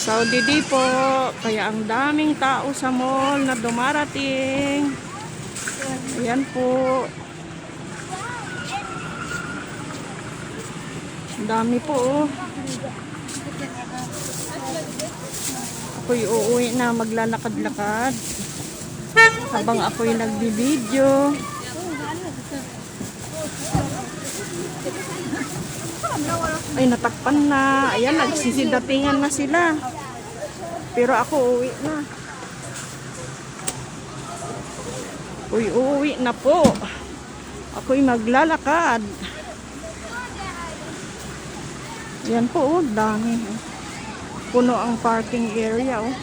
Saudi di po, kaya ang daming tao sa mall na dumarating. Ayan po. Ang dami po oh. Ako'y uuwi na maglalakad-lakad habang ako'y nagbibideo. Ay, natakpan na. Ayan, nagsisidatingan na sila. Pero ako uuwi na. Uy, uuwi na po. Ako'y maglalakad. Yan po, oh, dami. Puno ang parking area, oh.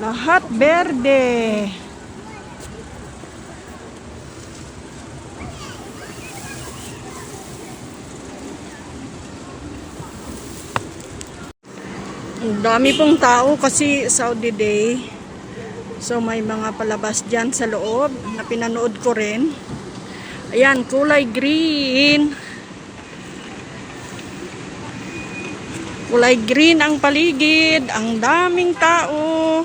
Lahat berde. Ang dami pong tao kasi Saudi Day. So may mga palabas dyan sa loob na pinanood ko rin. Ayan, kulay green. Kulay green ang paligid. Ang daming tao.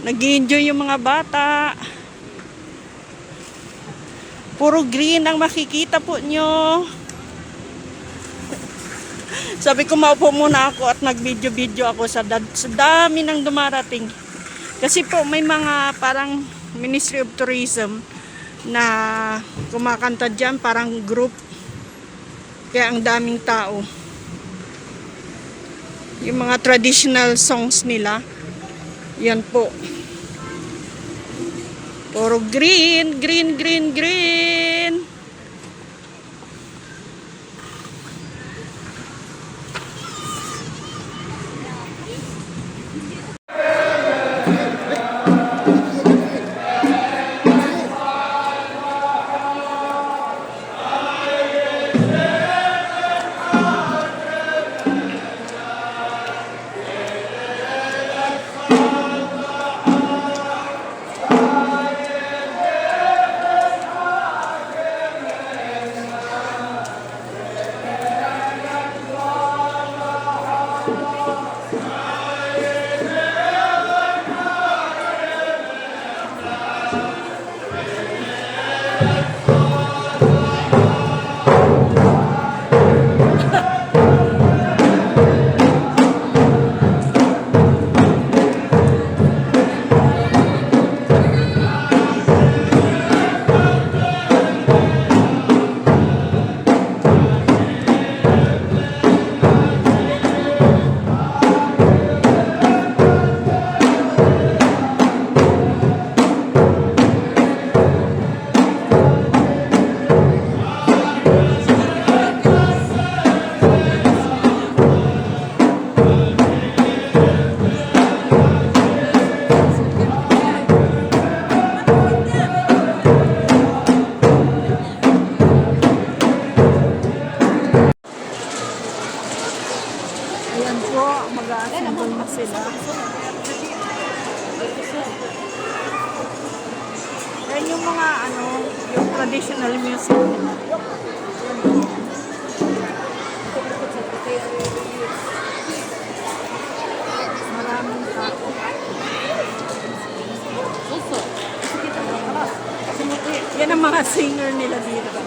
Nag-enjoy yung mga bata. Puro green ang makikita po nyo. Sabi ko maupo muna ako at nag-video-video ako sa dami ng dumarating. Kasi po may mga parang Ministry of Tourism na kumakanta dyan, parang group. Kaya ang daming tao. Yung mga traditional songs nila. Yan po. Puro green, green, green, green. Ayan po, mag-a-assemble na sila. Ayan yung mga yung traditional music nila. Maraming tao. Yan ang mga singer nila dito.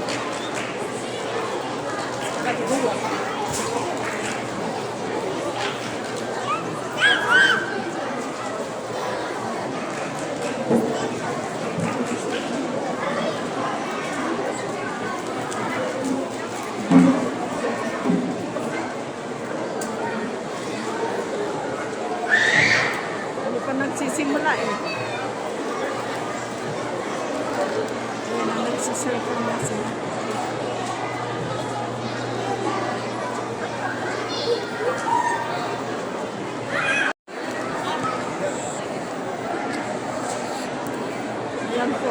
Nagsisimula eh. Ayan na, nagsisircle na sila. Ayan po.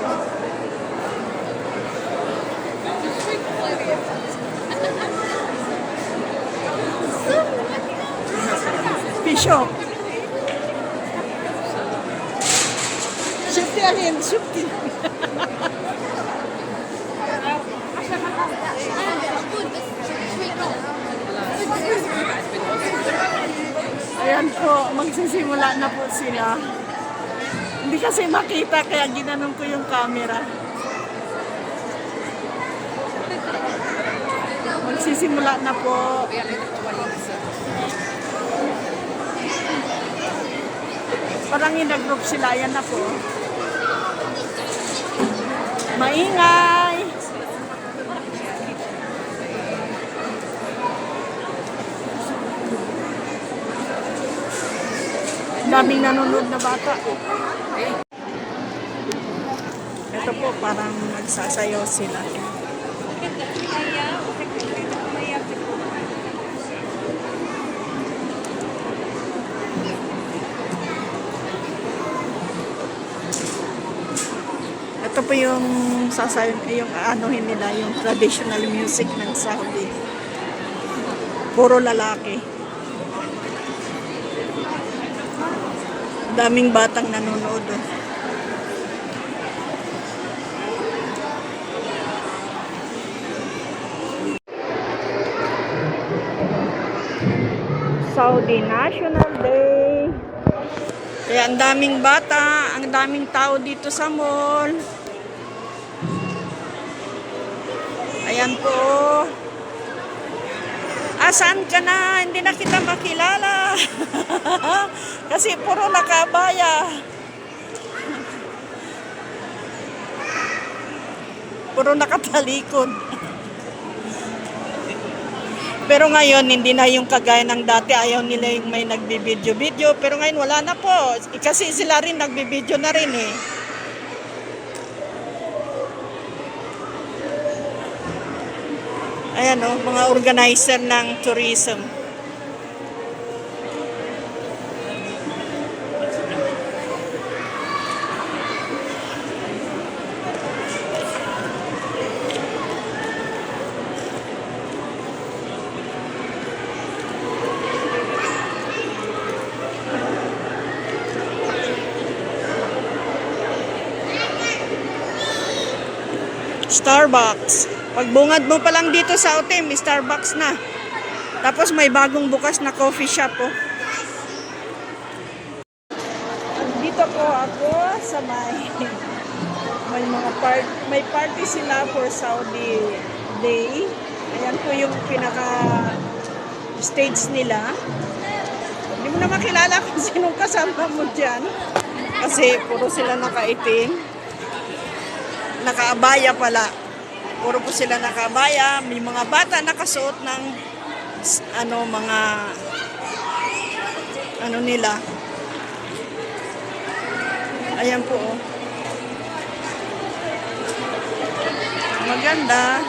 Bishop. شفتي أهين شفتي عشان ما Ayan po, magsisimula na po sila. Hindi kasi makita kaya ginanong ko yung camera. Magsisimula na po. Parang in-group sila. Ayan na po. Maingay! Daming nanonood na bata. Ito po, parang nagsasayaw sila. Ito po yung sasayaw, yung anuhin nila, yung traditional music ng Saudi. Puro lalaki. Daming batang nanonood. Oh. Saudi National Day. Kaya ang daming bata, ang daming tao dito sa mall. Ayan po. Asan ka na? Hindi na kita makilala. Kasi puro nakabaya. Puro nakatalikod. Pero ngayon, hindi na yung kagaya ng dati. Ayaw nila yung may nagbibideo-video. Pero ngayon, wala na po. Kasi sila rin nagbibideo na rin eh. Ayan o, mga organizer ng tourism. Starbucks. Pagbungad mo pa lang dito sa Otem, Starbucks na. Tapos may bagong bukas na coffee shop po. Dito po ako sa may mga may party sila for Saudi Day. Ayan po yung pinaka stage nila. Hindi mo na makilala kung sinong kasama mo dyan. Kasi puro sila nakaitim. Nakaabaya pala. Puro po sila nakabaya, may mga bata nakasuot ng mga nila. Ayan po oh. Maganda.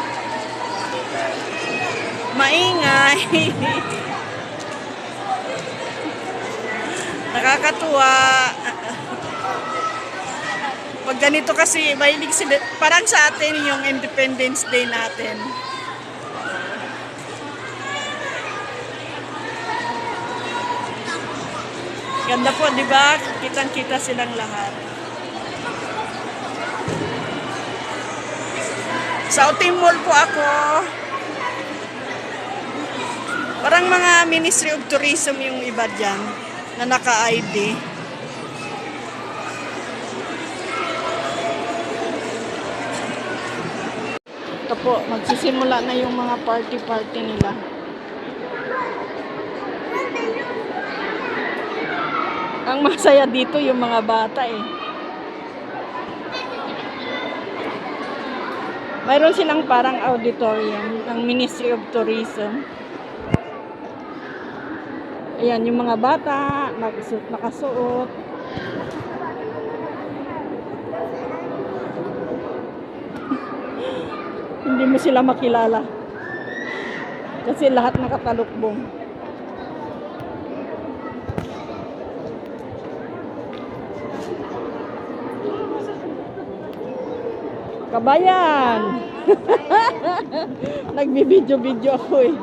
Maingay. Nakakatuwa. Pag ganito kasi, mahilig sila, parang sa atin yung Independence Day natin. Ganda po, di ba? Kitang-kita silang lahat. Sa Otim Mall po ako. Parang mga Ministry of Tourism yung iba dyan na naka-ID. Ito po, magsisimula na yung mga party-party nila. Ang masaya dito yung mga bata eh. Mayroon silang parang auditorium ng Ministry of Tourism. Ayan, yung mga bata, nakasuot. Hindi mo sila makilala. Kasi lahat nakatalukbong. Kabayan! Nagbibidyo-video ako eh.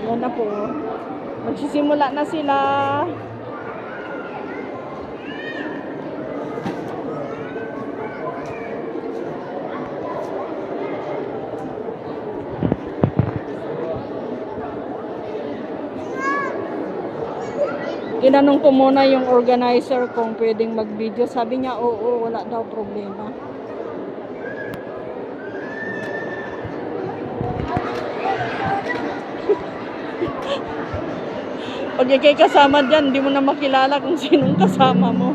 Ayan na po. Magsisimula na sila. Tinanong ko muna yung organizer kung pwedeng mag-video. Sabi niya, oo, wala daw problema. Pag ikay kasama dyan, hindi mo na makilala kung sinong kasama mo.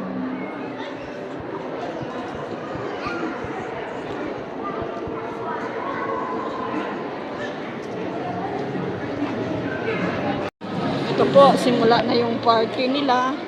Ito po, simula na yung party nila.